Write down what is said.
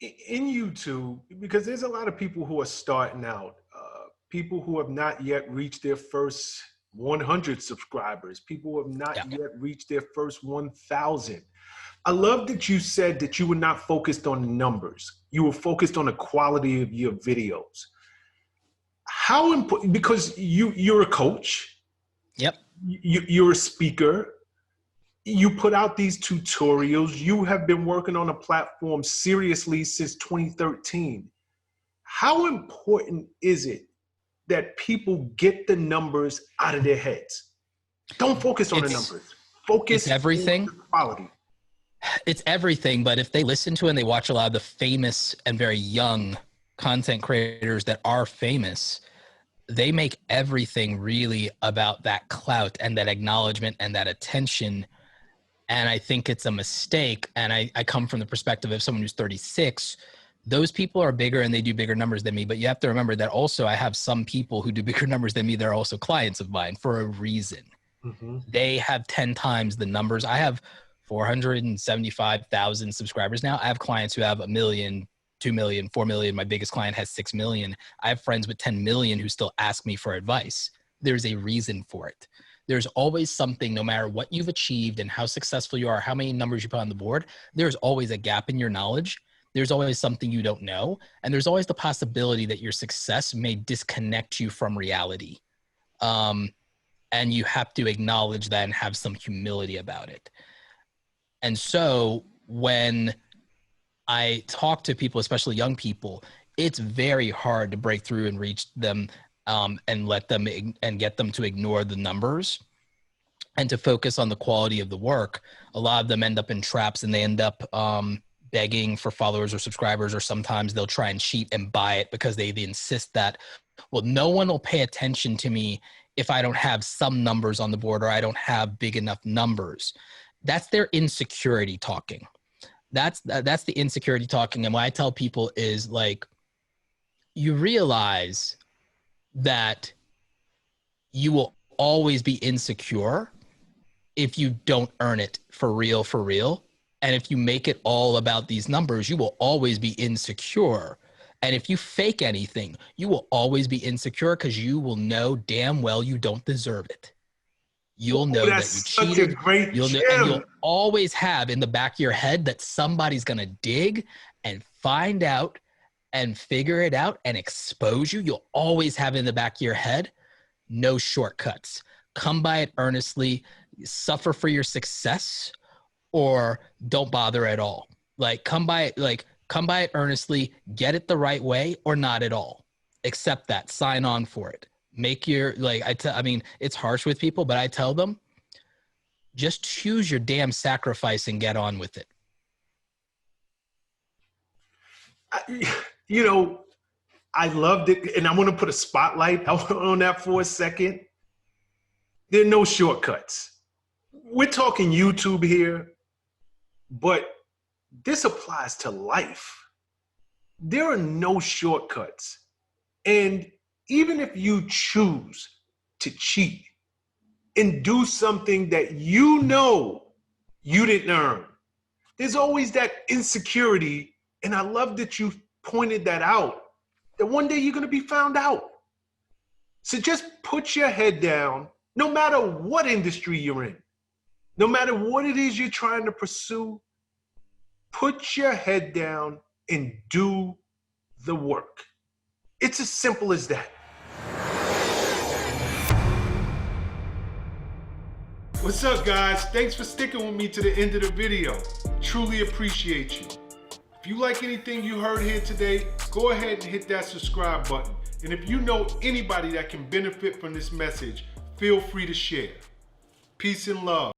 in YouTube, because there's a lot of people who are starting out, people who have not yet reached their first 100 subscribers, people who have not Yeah. yet reached their first 1,000. I love that you said that you were not focused on the numbers. You were focused on the quality of your videos. How important, because you're a coach, Yep. you're a speaker, you put out these tutorials, you have been working on a platform seriously since 2013. How important is it that people get the numbers out of their heads? Don't focus on the numbers. Focus It's everything. on the quality. It's everything, but if they listen to and they watch a lot of the famous and very young content creators that are famous, they make everything really about that clout and that acknowledgement and that attention. And I think it's a mistake. And I come from the perspective of someone who's 36. Those people are bigger and they do bigger numbers than me. But you have to remember that also I have some people who do bigger numbers than me. They're also clients of mine for a reason. Mm-hmm. They have 10 times the numbers. I have 475,000 subscribers now. I have clients who have 1 million, 2 million, 4 million. My biggest client has 6 million. I have friends with 10 million who still ask me for advice. There's a reason for it. There's always something, no matter what you've achieved and how successful you are, how many numbers you put on the board, there's always a gap in your knowledge. There's always something you don't know. And there's always the possibility that your success may disconnect you from reality. And you have to acknowledge that and have some humility about it. And so when I talk to people, especially young people, it's very hard to break through and reach them and let them and get them to ignore the numbers and to focus on the quality of the work. A lot of them end up in traps and they end up begging for followers or subscribers, or sometimes they'll try and cheat and buy it because they insist that, well, no one will pay attention to me if I don't have some numbers on the board or I don't have big enough numbers. That's their insecurity talking. That's the insecurity talking. And what I tell people is, like, you realize that you will always be insecure if you don't earn it for real. And if you make it all about these numbers, you will always be insecure. And if you fake anything, you will always be insecure because you will know damn well you don't deserve it. You'll know that you cheated. You'll know, and you'll always have in the back of your head that somebody's going to dig and find out and figure it out and expose you. You'll always have in the back of your head, no shortcuts. Come by it earnestly, suffer for your success, or don't bother at all. Like, come by it earnestly, get it the right way, or not at all. Accept that, sign on for it. Make your, I mean, it's harsh with people, but I tell them, just choose your damn sacrifice and get on with it. You know, I loved it. And I want to put a spotlight on that for a second. There are no shortcuts. We're talking YouTube here, but this applies to life. There are no shortcuts. And even if you choose to cheat and do something that you know you didn't earn, there's always that insecurity. And I love that you pointed that out, that one day you're going to be found out. So just put your head down, no matter what industry you're in, no matter what it is you're trying to pursue, put your head down and do the work. It's as simple as that. What's up, guys? Thanks for sticking with me to the end of the video. Truly appreciate you. If you like anything you heard here today, go ahead and hit that subscribe button. And if you know anybody that can benefit from this message, feel free to share. Peace and love.